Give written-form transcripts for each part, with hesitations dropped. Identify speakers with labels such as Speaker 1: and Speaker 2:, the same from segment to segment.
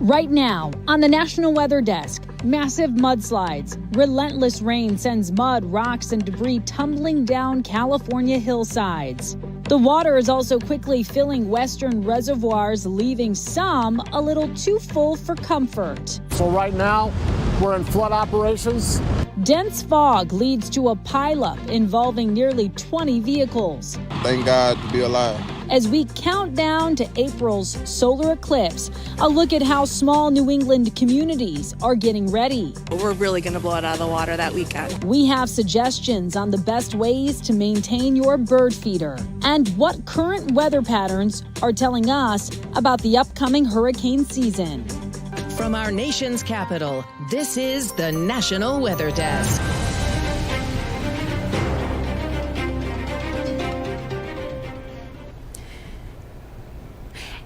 Speaker 1: Right now, on the National Weather Desk, massive mudslides. Relentless rain sends mud, rocks, and debris tumbling down California hillsides. The water is also quickly filling western reservoirs, leaving some a little too full for comfort.
Speaker 2: So right now, we're in flood operations.
Speaker 1: Dense fog leads to a pileup involving nearly 20 vehicles.
Speaker 3: Thank God to be alive.
Speaker 1: As we count down to April's solar eclipse, a look at how small New England communities are getting ready.
Speaker 4: We're really going to blow it out of the water that weekend.
Speaker 1: We have suggestions on the best ways to maintain your bird feeder and what current weather patterns are telling us about the upcoming hurricane season.
Speaker 5: From our nation's capital, this is the National Weather Desk.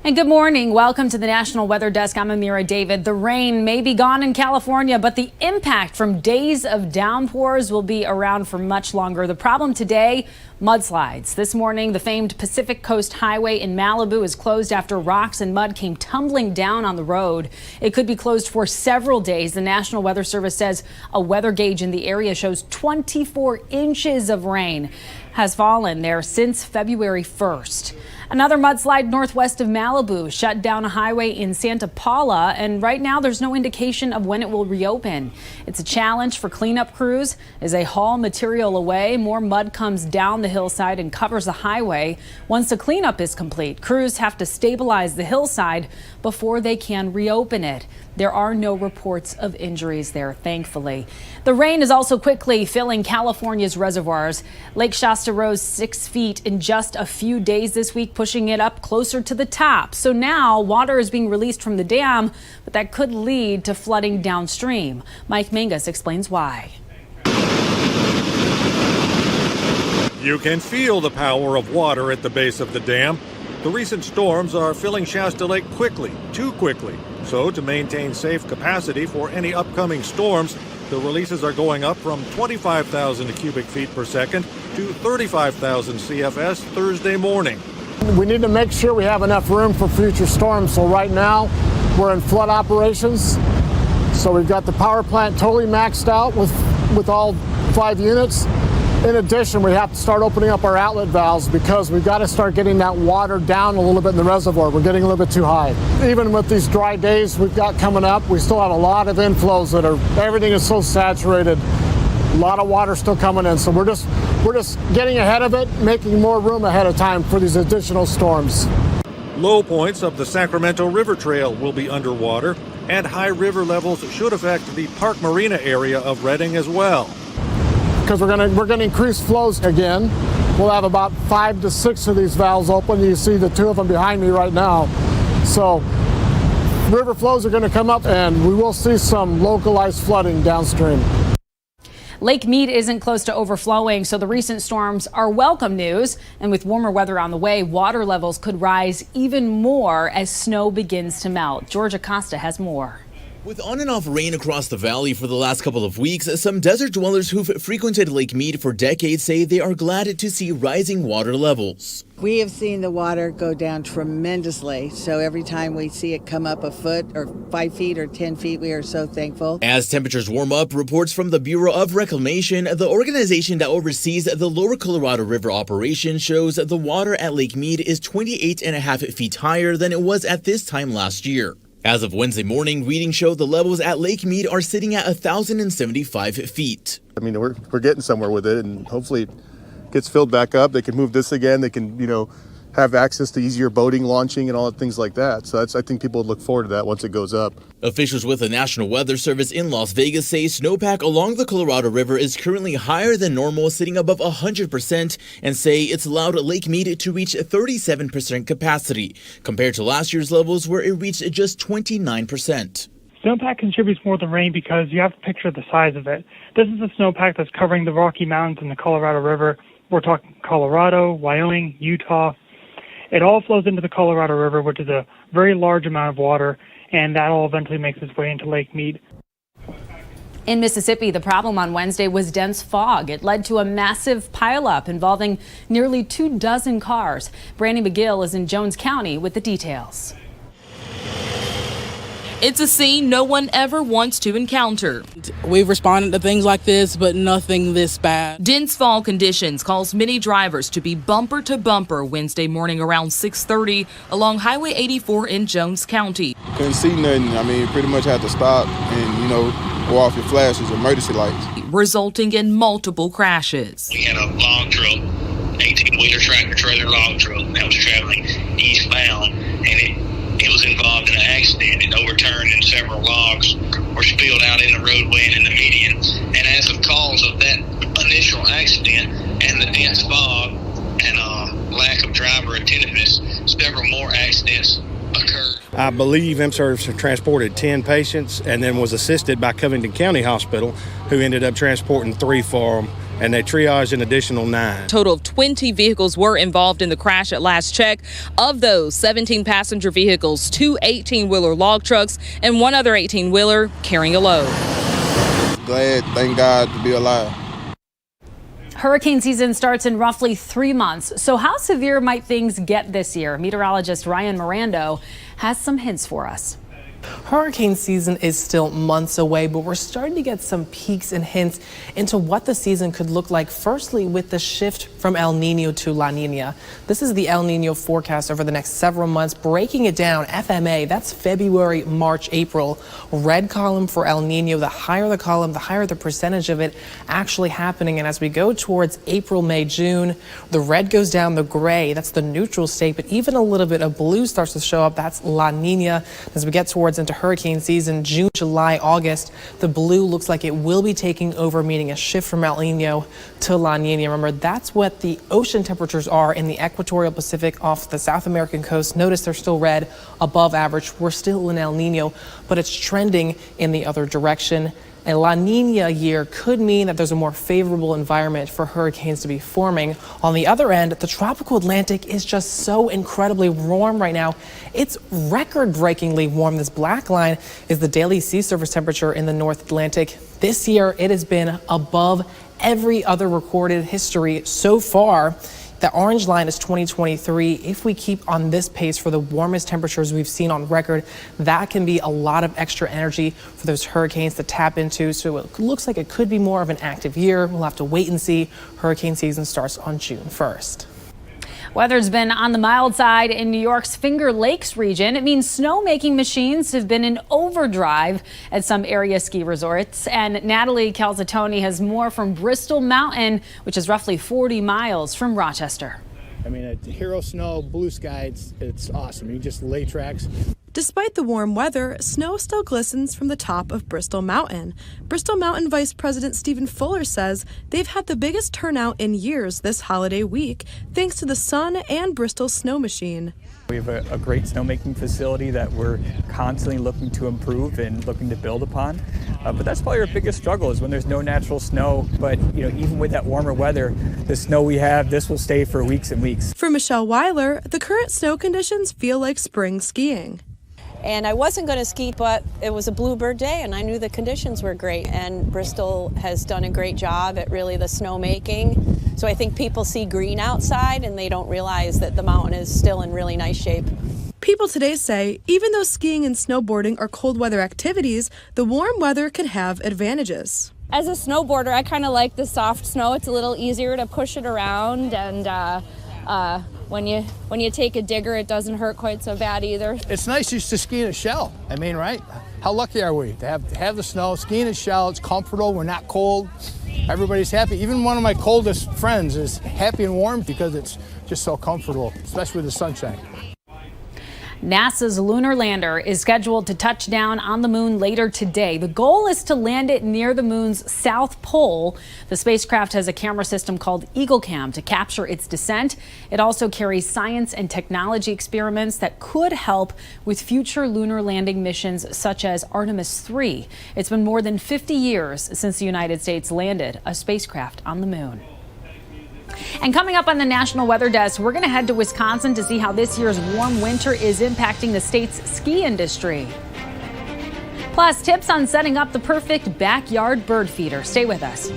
Speaker 1: And good morning. Welcome to the National Weather Desk. I'm Amira David. The rain may be gone in California, but the impact from days of downpours will be around for much longer. The problem today, mudslides. This morning, the famed Pacific Coast Highway in Malibu is closed after rocks and mud came tumbling down on the road. It could be closed for several days. The National Weather Service says a weather gauge in the area shows 24 inches of rain has fallen there since February 1st. Another mudslide northwest of Malibu shut down a highway in Santa Paula, and right now there's no indication of when it will reopen. It's a challenge for cleanup crews. As they haul material away, more mud comes down the hillside and covers the highway. Once the cleanup is complete, crews have to stabilize the hillside before they can reopen it. There are no reports of injuries there, thankfully. The rain is also quickly filling California's reservoirs. Lake Shasta rose 6 feet in just a few days this week, pushing it up closer to the top. So now water is being released from the dam, but that could lead to flooding downstream. Mike Mangus explains why.
Speaker 6: You can feel the power of water at the base of the dam. The recent storms are filling Shasta Lake quickly, too quickly. So to maintain safe capacity for any upcoming storms, the releases are going up from 25,000 cubic feet per second to 35,000 CFS Thursday morning.
Speaker 2: We need to make sure we have enough room for future storms. So right now, we're in flood operations. So we've got the power plant totally maxed out with all 5 units. In addition, we have to start opening up our outlet valves because we've got to start getting that water down a little bit in the reservoir. We're getting a little bit too high. Even with these dry days we've got coming up, we still have a lot of inflows everything is so saturated. A lot of water still coming in. So we're just getting ahead of it, making more room ahead of time for these additional storms.
Speaker 6: Low points of the Sacramento River Trail will be underwater, and high river levels should affect the Park Marina area of Redding as well.
Speaker 2: Because we're going to increase flows again. We'll have about 5 to 6 of these valves open. You see the 2 of them behind me right now. So river flows are going to come up, and we will see some localized flooding downstream.
Speaker 1: Lake Mead isn't close to overflowing, so the recent storms are welcome news. And with warmer weather on the way, water levels could rise even more as snow begins to melt. George Acosta has more.
Speaker 7: With on and off rain across the valley for the last couple of weeks, some desert dwellers who've frequented Lake Mead for decades say they are glad to see rising water levels.
Speaker 8: We have seen the water go down tremendously, so every time we see it come up a foot or 5 feet or 10 feet, we are so thankful. As
Speaker 7: temperatures warm up, reports from the Bureau of Reclamation, the organization that oversees the Lower Colorado River operation, shows the water at Lake Mead is 28.5 feet higher than it was at this time last year. As of Wednesday morning, readings show the levels at Lake Mead are sitting at 1,075 feet.
Speaker 3: I mean, we're getting somewhere with it, and hopefully it gets filled back up. They can move this again. They can, have access to easier boating launching and all things like that. So I think people would look forward to that once it goes up.
Speaker 7: Officials with the National Weather Service in Las Vegas say snowpack along the Colorado River is currently higher than normal, sitting above 100%, and say it's allowed Lake Mead to reach 37% capacity, compared to last year's levels where it reached just 29%.
Speaker 9: Snowpack contributes more than rain because you have to picture the size of it. This is the snowpack that's covering the Rocky Mountains and the Colorado River. We're talking Colorado, Wyoming, Utah. It all flows into the Colorado River, which is a very large amount of water, and that all eventually makes its way into Lake Mead.
Speaker 1: In Mississippi, the problem on Wednesday was dense fog. It led to a massive pileup involving nearly 24 cars. Brandy McGill is in Jones County with the details.
Speaker 10: It's a scene no one ever wants to encounter.
Speaker 11: We've responded to things like this, but nothing this bad.
Speaker 10: Dense fall conditions caused many drivers to be bumper to bumper Wednesday morning around 6:30 along Highway 84 in Jones County.
Speaker 12: Couldn't see nothing. I mean, pretty much had to stop and, go off your flashes, emergency lights.
Speaker 10: Resulting in multiple crashes.
Speaker 13: We had a log truck, 18-wheeler tractor trailer log truck that was traveling eastbound, and it was involved in an accident. It overturned and several logs were spilled out in the roadway and in the median. And as a cause of that initial accident and the dense fog and lack of driver attentiveness, several more accidents occurred.
Speaker 14: I believe MService transported 10 patients and then was assisted by Covington County Hospital, who ended up transporting 3 for them, and they triaged an additional 9.
Speaker 10: A total of 20 vehicles were involved in the crash at last check. Of those, 17 passenger vehicles, 2 18-wheeler log trucks, and 1 other 18-wheeler carrying a load.
Speaker 12: Glad, thank God, to be alive.
Speaker 1: Hurricane season starts in roughly 3 months. So how severe might things get this year? Meteorologist Ryan Mirando has some hints for us.
Speaker 15: Hurricane season is still months away, but we're starting to get some peeks and hints into what the season could look like. Firstly, with the shift from El Nino to La Nina. This is the El Nino forecast over the next several months. Breaking it down, FMA, that's February, March, April. Red column for El Nino. The higher the column, the higher the percentage of it actually happening. And as we go towards April, May, June, the red goes down, the gray, that's the neutral state, but even a little bit of blue starts to show up. That's La Nina. As we get towards into hurricane season, June, July, August, the blue looks like it will be taking over, meaning a shift from El Nino to La Nina. Remember, that's what the ocean temperatures are in the equatorial Pacific off the South American coast. Notice they're still red, above average. We're still in El Nino, but it's trending in the other direction. A La Nina year could mean that there's a more favorable environment for hurricanes to be forming. On the other end, the tropical Atlantic is just so incredibly warm right now. It's record-breakingly warm. This black line is the daily sea surface temperature in the North Atlantic. This year, it has been above every other recorded history so far. The orange line is 2023. If we keep on this pace for the warmest temperatures we've seen on record, that can be a lot of extra energy for those hurricanes to tap into. So it looks like it could be more of an active year. We'll have to wait and see. Hurricane season starts on June 1st.
Speaker 1: Weather's been on the mild side in New York's Finger Lakes region. It means snowmaking machines have been in overdrive at some area ski resorts. And Natalie Calzatoni has more from Bristol Mountain, which is roughly 40 miles from Rochester.
Speaker 2: I mean, a hero snow, blue sky, it's awesome. You just lay tracks.
Speaker 4: Despite the warm weather, snow still glistens from the top of Bristol Mountain. Bristol Mountain Vice President Stephen Fuller says they've had the biggest turnout in years this holiday week, thanks to the sun and Bristol Snow Machine.
Speaker 16: We have a great snowmaking facility that we're constantly looking to improve and looking to build upon. But that's probably our biggest struggle is when there's no natural snow. But even with that warmer weather, the snow we have, this will stay for weeks and weeks.
Speaker 4: For Michelle Weiler, the current snow conditions feel like spring skiing.
Speaker 17: And I wasn't going to ski, but it was a bluebird day and I knew the conditions were great. And Bristol has done a great job at really the snowmaking. So I think people see green outside and they don't realize that the mountain is still in really nice shape.
Speaker 4: People today say even though skiing and snowboarding are cold weather activities, the warm weather can have advantages.
Speaker 18: As a snowboarder, I kind of like the soft snow. It's a little easier to push it around, and when you take a digger, it doesn't hurt quite so bad either.
Speaker 2: It's nice just to ski in a shell. I mean, right? How lucky are we to have the snow, ski in a shell. It's comfortable. We're not cold. Everybody's happy. Even one of my coldest friends is happy and warm because it's just so comfortable, especially with the sunshine.
Speaker 1: NASA's lunar lander is scheduled to touch down on the moon later today. The goal is to land it near the moon's south pole. The spacecraft has a camera system called EagleCam to capture its descent. It also carries science and technology experiments that could help with future lunar landing missions such as Artemis 3. It's been more than 50 years since the United States landed a spacecraft on the moon. And coming up on the National Weather Desk, we're going to head to Wisconsin to see how this year's warm winter is impacting the state's ski industry. Plus, tips on setting up the perfect backyard bird feeder. Stay with us.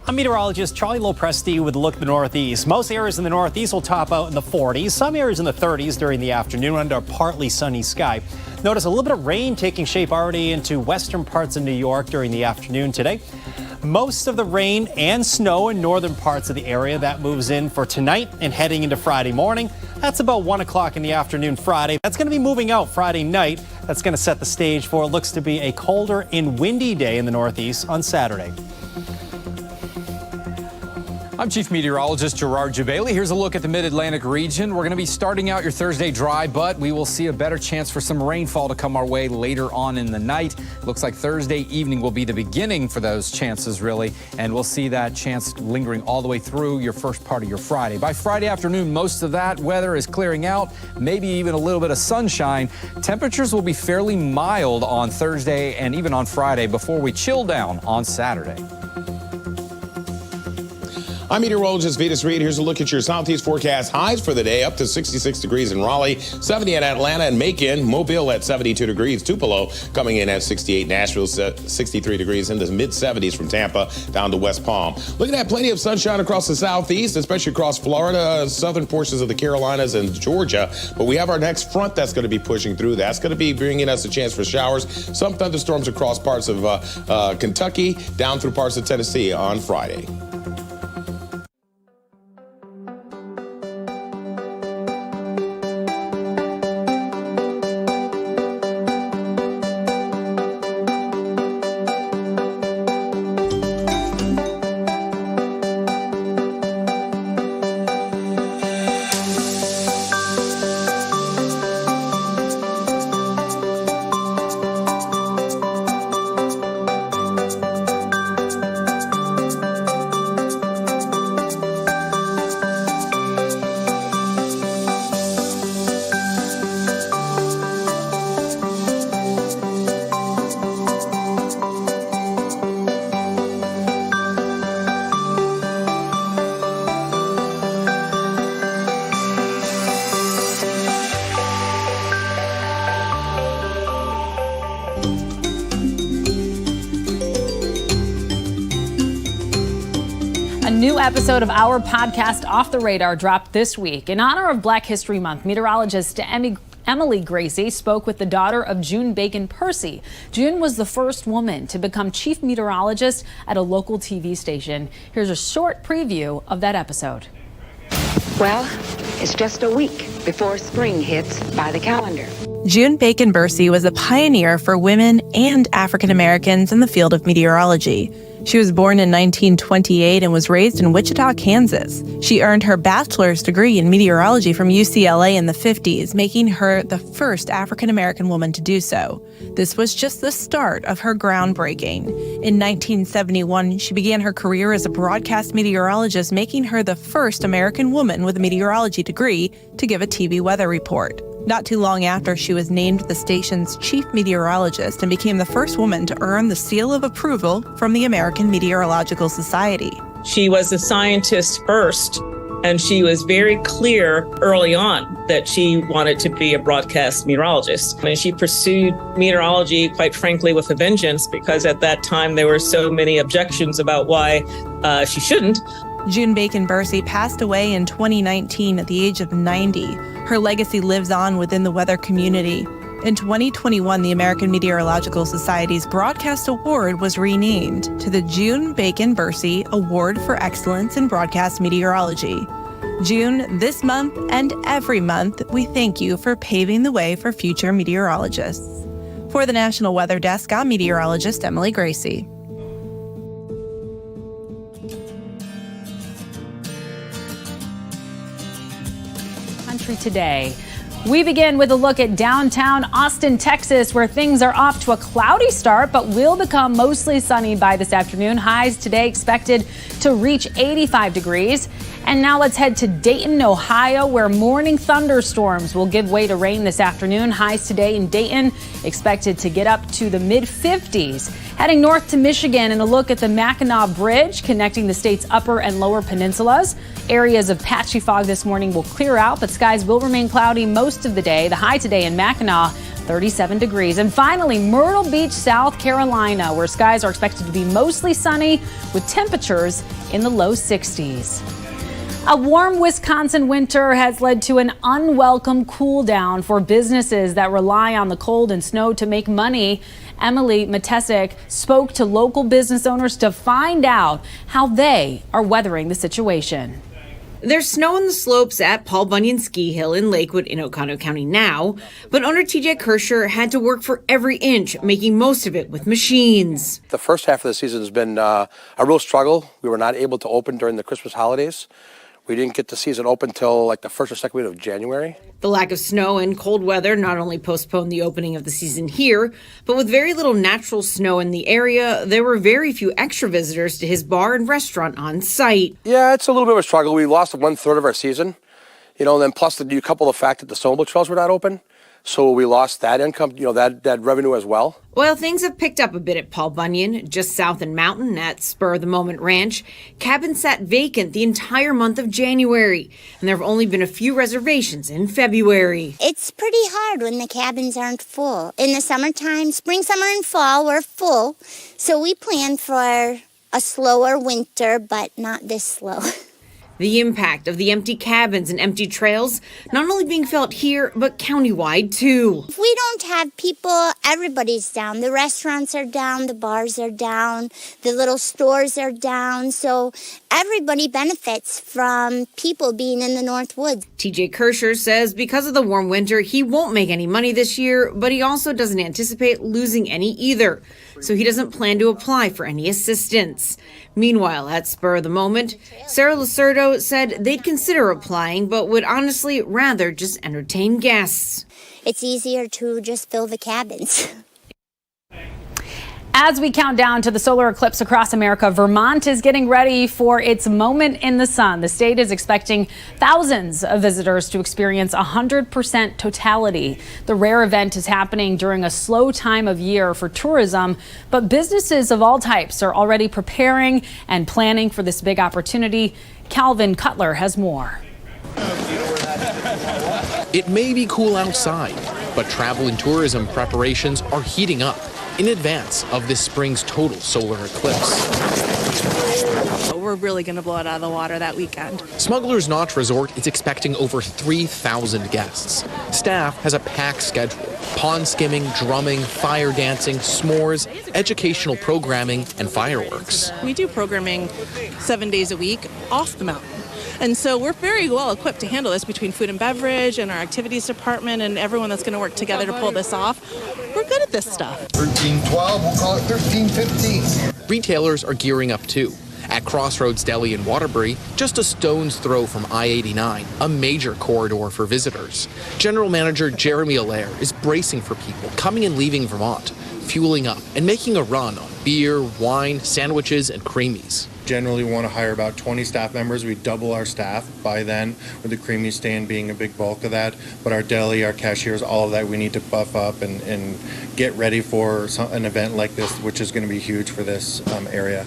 Speaker 19: I'm meteorologist Charlie Lopresti with a look at the Northeast. Most areas in the Northeast will top out in the 40s, some areas in the 30s during the afternoon under a partly sunny sky. Notice a little bit of rain taking shape already into western parts of New York during the afternoon today. Most of the rain and snow in northern parts of the area, that moves in for tonight and heading into Friday morning. That's about 1 o'clock in the afternoon Friday. That's going to be moving out Friday night. That's going to set the stage for what looks to be a colder and windy day in the Northeast on Saturday.
Speaker 20: I'm Chief Meteorologist Gerard Jabali. Here's a look at the Mid-Atlantic region. We're going to be starting out your Thursday dry, but we will see a better chance for some rainfall to come our way later on in the night. Looks like Thursday evening will be the beginning for those chances, really, and we'll see that chance lingering all the way through your first part of your Friday. By Friday afternoon, most of that weather is clearing out, maybe even a little bit of sunshine. Temperatures will be fairly mild on Thursday and even on Friday before we chill down on Saturday.
Speaker 21: I'm meteorologist Vetus Reed. Here's a look at your Southeast forecast. Highs for the day up to 66 degrees in Raleigh, 70 in Atlanta and Macon, Mobile at 72 degrees, Tupelo coming in at 68, Nashville 63 degrees in the mid-70s from Tampa down to West Palm. Looking at plenty of sunshine across the Southeast, especially across Florida, southern portions of the Carolinas and Georgia. But we have our next front that's going to be pushing through. That's going to be bringing us a chance for showers, some thunderstorms across parts of Kentucky, down through parts of Tennessee on Friday.
Speaker 1: New episode of our podcast Off the Radar dropped this week. In honor of Black History Month, meteorologist Emily Gracie spoke with the daughter of June Bacon Percy. June was the first woman to become chief meteorologist at a local TV station. Here's a short preview of that episode.
Speaker 22: Well, it's just a week before spring hits by the calendar.
Speaker 23: June Bacon Percy was a pioneer for women and African Americans in the field of meteorology. She was born in 1928 and was raised in Wichita, Kansas. She earned her bachelor's degree in meteorology from UCLA in the 50s, making her the first African American woman to do so. This was just the start of her groundbreaking. In 1971, she began her career as a broadcast meteorologist, making her the first American woman with a meteorology degree to give a TV weather report. Not too long after, she was named the station's chief meteorologist and became the first woman to earn the seal of approval from the American Meteorological Society.
Speaker 24: She was a scientist first, and she was very clear early on that she wanted to be a broadcast meteorologist. And she pursued meteorology, quite frankly, with a vengeance, because at that time there were so many objections about why she shouldn't.
Speaker 23: June Bacon Percy passed away in 2019 at the age of 90. Her legacy lives on within the weather community. In 2021, the American Meteorological Society's Broadcast Award was renamed to the June Bacon Percy Award for Excellence in Broadcast Meteorology. June, this month and every month, we thank you for paving the way for future meteorologists. For the National Weather Desk, I'm meteorologist Emily Gracie.
Speaker 1: Country Today. We begin with a look at downtown Austin, Texas, where things are off to a cloudy start, but will become mostly sunny by this afternoon. Highs today expected to reach 85 degrees. And now let's head to Dayton, Ohio, where morning thunderstorms will give way to rain this afternoon. Highs today in Dayton expected to get up to the mid-50s. Heading north to Michigan and a look at the Mackinac Bridge connecting the state's upper and lower peninsulas. Areas of patchy fog this morning will clear out, but skies will remain cloudy most of the day. The high today in Mackinac, 37 degrees. And finally, Myrtle Beach, South Carolina, where skies are expected to be mostly sunny with temperatures in the low 60s. A warm Wisconsin winter has led to an unwelcome cool down for businesses that rely on the cold and snow to make money. Emily Matesic spoke to local business owners to find out how they are weathering the situation.
Speaker 3: There's snow on the slopes at Paul Bunyan Ski Hill in Lakewood in Oconto County now, but owner TJ Kirscher had to work for every inch, making most of it with machines.
Speaker 5: The first half of the season has been a real struggle. We were not able to open during the Christmas holidays. We didn't get the season open until like the first or second week of January.
Speaker 3: The lack of snow and cold weather not only postponed the opening of the season here, but with very little natural snow in the area, there were very few extra visitors to his bar and restaurant on site.
Speaker 5: Yeah, it's a little bit of a struggle. We lost 1/3 of our season, and then plus you couple the fact that the snowmobile trails were not open. So we lost that income, that revenue as well.
Speaker 3: While things have picked up a bit at Paul Bunyan, just south in Mountain at Spur of the Moment Ranch, cabins sat vacant the entire month of January, and there have only been a few reservations in February.
Speaker 6: It's pretty hard when the cabins aren't full. In the summertime, spring, summer, and fall, we're full. So we plan for a slower winter, but not this slow.
Speaker 3: The impact of the empty cabins and empty trails not only being felt here, but countywide too.
Speaker 6: If we don't have people, everybody's down. The restaurants are down, the bars are down, the little stores are down. So everybody benefits from people being in the North Woods.
Speaker 3: TJ Kirscher says because of the warm winter, he won't make any money this year, but he also doesn't anticipate losing any either. So he doesn't plan to apply for any assistance. Meanwhile, at Spur of the Moment, Sarah Lacerdo said they'd consider applying, but would honestly rather just entertain guests.
Speaker 6: It's easier to just fill the cabins.
Speaker 1: As we count down to the solar eclipse across America, Vermont is getting ready for its moment in the sun. The state is expecting thousands of visitors to experience 100% totality. The rare event is happening during a slow time of year for tourism, but businesses of all types are already preparing and planning for this big opportunity. Calvin Cutler has more.
Speaker 8: It may be cool outside, but travel and tourism preparations are heating up in advance of this spring's total solar eclipse.
Speaker 25: We're really going to blow it out of the water that weekend.
Speaker 8: Smuggler's Notch Resort is expecting over 3,000 guests. Staff has a packed schedule: pond skimming, drumming, fire dancing, s'mores, educational programming, and fireworks.
Speaker 25: We do programming 7 days a week off the mountain. And so we're very well equipped to handle this between food and beverage and our activities department and everyone that's going to work together to pull this off. We're good at this stuff.
Speaker 8: 1312, we'll call it 1315. Retailers are gearing up too. At Crossroads Deli in Waterbury, just a stone's throw from I-89, a major corridor for visitors. General Manager Jeremy Allaire is bracing for people coming and leaving Vermont, fueling up and making a run on beer, wine, sandwiches, and creamies.
Speaker 14: Generally want to hire about 20 staff members. We double our staff by then, with the creamy stand being a big bulk of that. But our deli, our cashiers, all of that we need to buff up and get ready for an event like this, which is going to be huge for this area.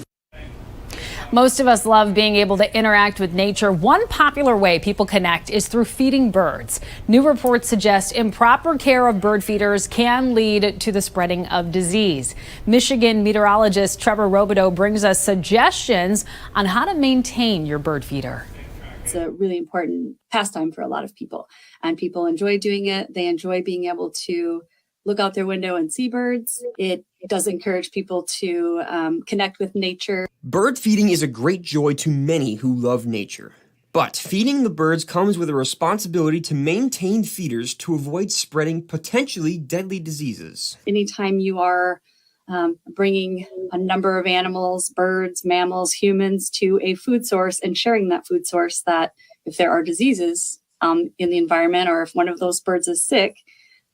Speaker 1: Most of us love being able to interact with nature. One popular way people connect is through feeding birds. New reports suggest improper care of bird feeders can lead to the spreading of disease. Michigan meteorologist Trevor Robideau brings us suggestions on how to maintain your bird feeder.
Speaker 26: It's a really important pastime for a lot of people, and people enjoy doing it. They enjoy being able to look out their window and see birds. It does encourage people to connect with nature.
Speaker 27: Bird feeding is a great joy to many who love nature. But feeding the birds comes with a responsibility to maintain feeders to avoid spreading potentially deadly diseases.
Speaker 26: Anytime you are bringing a number of animals, birds, mammals, humans to a food source and sharing that food source, that if there are diseases in the environment or if one of those birds is sick,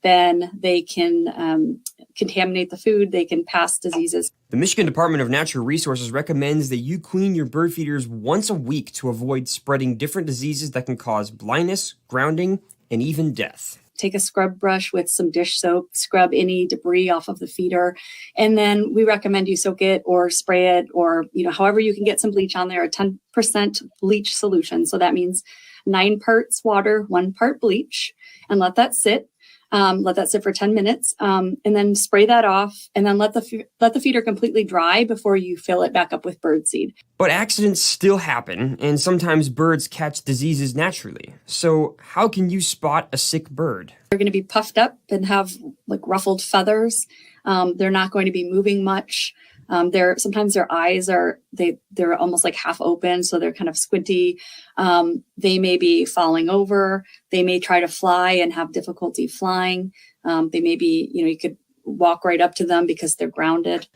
Speaker 26: then they can contaminate the food. They can pass diseases.
Speaker 27: The Michigan Department of Natural Resources recommends that you clean your bird feeders once a week to avoid spreading different diseases that can cause blindness, grounding, and even death.
Speaker 26: Take a scrub brush with some dish soap, scrub any debris off of the feeder, and then we recommend you soak it or spray it, or however you can get some bleach on there, a 10% bleach solution. So that means 9 parts water, 1 part bleach, and let that sit. Let that sit for 10 minutes, and then spray that off, and then let the feeder completely dry before you fill it back up with birdseed.
Speaker 27: But accidents still happen, and sometimes birds catch diseases naturally. So how can you spot a sick bird?
Speaker 26: They're going to be puffed up and have like ruffled feathers. They're not going to be moving much. Sometimes their eyes they're almost like half open, so they're kind of squinty. They may be falling over. They may try to fly and have difficulty flying. They may be, you could walk right up to them because they're grounded.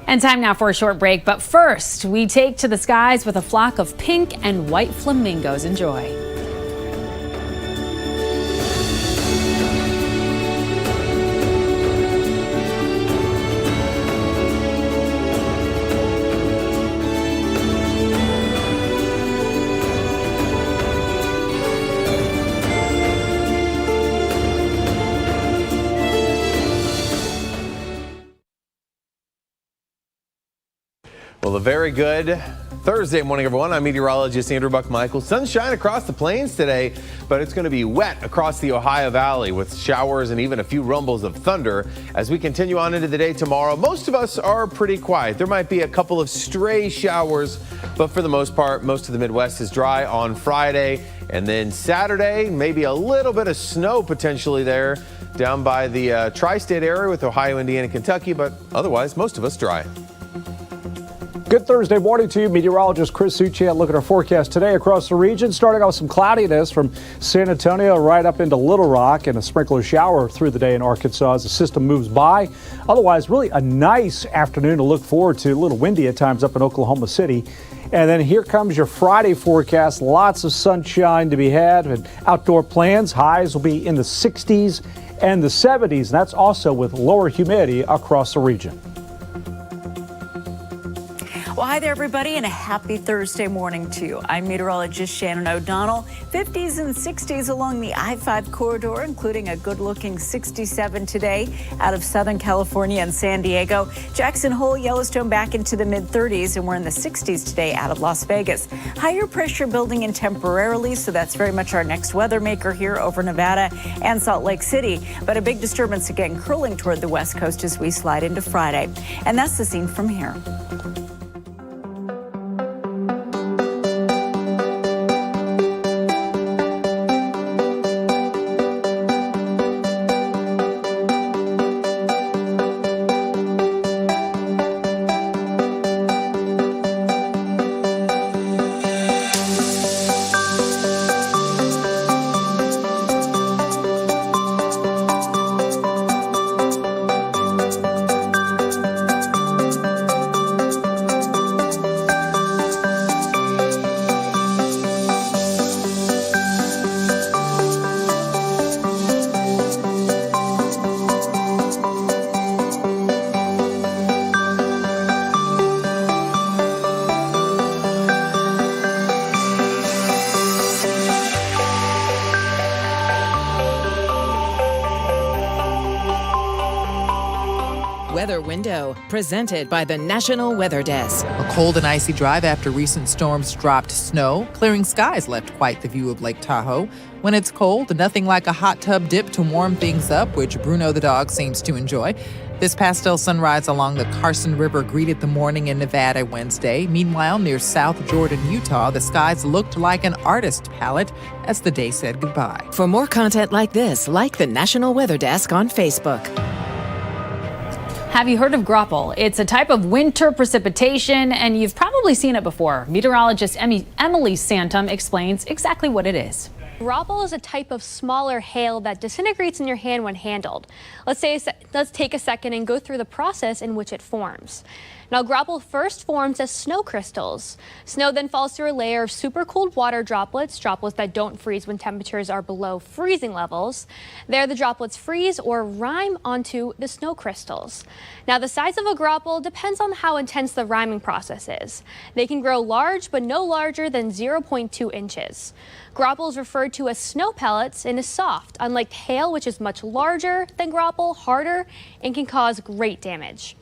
Speaker 1: And time now for a short break. But first, we take to the skies with a flock of pink and white flamingos. Enjoy.
Speaker 7: Well, a very good Thursday morning, everyone. I'm meteorologist Andrew Buck-Michael. Sunshine across the plains today, but it's going to be wet across the Ohio Valley with showers and even a few rumbles of thunder as we continue on into the day tomorrow. Most of us are pretty quiet. There might be a couple of stray showers, but for the most part, most of the Midwest is dry on Friday. And then Saturday, maybe a little bit of snow potentially there down by the tri-state area with Ohio, Indiana, Kentucky, but otherwise, most of us dry.
Speaker 9: Good Thursday morning to you. Meteorologist Chris Suchan. Look at our forecast today across the region. Starting off with some cloudiness from San Antonio right up into Little Rock, and a sprinkler shower through the day in Arkansas as the system moves by. Otherwise, really a nice afternoon to look forward to. A little windy at times up in Oklahoma City. And then here comes your Friday forecast. Lots of sunshine to be had and outdoor plans. Highs will be in the 60s and the 70s. And that's also with lower humidity across the region.
Speaker 10: Well, hi there, everybody, and a happy Thursday morning to you. I'm meteorologist Shannon O'Donnell. 50s and 60s along the I-5 corridor, including a good-looking 67 today out of Southern California and San Diego. Jackson Hole, Yellowstone back into the mid-30s, and we're in the 60s today out of Las Vegas. Higher pressure building in temporarily, so that's very much our next weather maker here over Nevada and Salt Lake City. But a big disturbance again curling toward the west coast as we slide into Friday. And that's the scene from here.
Speaker 11: Weather Window, presented by the National Weather Desk.
Speaker 12: A cold and icy drive after recent storms dropped snow. Clearing skies left quite the view of Lake Tahoe. When it's cold, nothing like a hot tub dip to warm things up, which Bruno the dog seems to enjoy. This pastel sunrise along the Carson River greeted the morning in Nevada Wednesday. Meanwhile, near South Jordan, Utah, the skies looked like an artist palette as the day said goodbye.
Speaker 11: For more content like this, like the National Weather Desk on Facebook.
Speaker 1: Have you heard of graupel? It's a type of winter precipitation, and you've probably seen it before. Meteorologist Emily Santum explains exactly what it is.
Speaker 13: Graupel is a type of smaller hail that disintegrates in your hand when handled. Let's say
Speaker 2: let's take a second and go through the process in which it forms. Now, graupel first forms as snow crystals. Snow then falls through a layer of super cooled water droplets that don't freeze when temperatures are below freezing levels. There, the droplets freeze or rime onto the snow crystals. Now, the size of a graupel depends on how intense the riming process is. They can grow large, but no larger than 0.2 inches. Graupel is referred to as snow pellets and is soft, unlike hail, which is much larger than graupel, harder, and can cause great damage.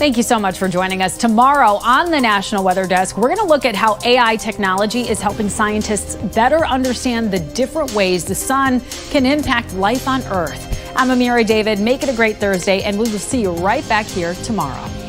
Speaker 1: Thank you so much for joining us. Tomorrow on the National Weather Desk, we're going to look at how AI technology is helping scientists better understand the different ways the sun can impact life on Earth. I'm Amira David. Make it a great Thursday, and we will see you right back here tomorrow.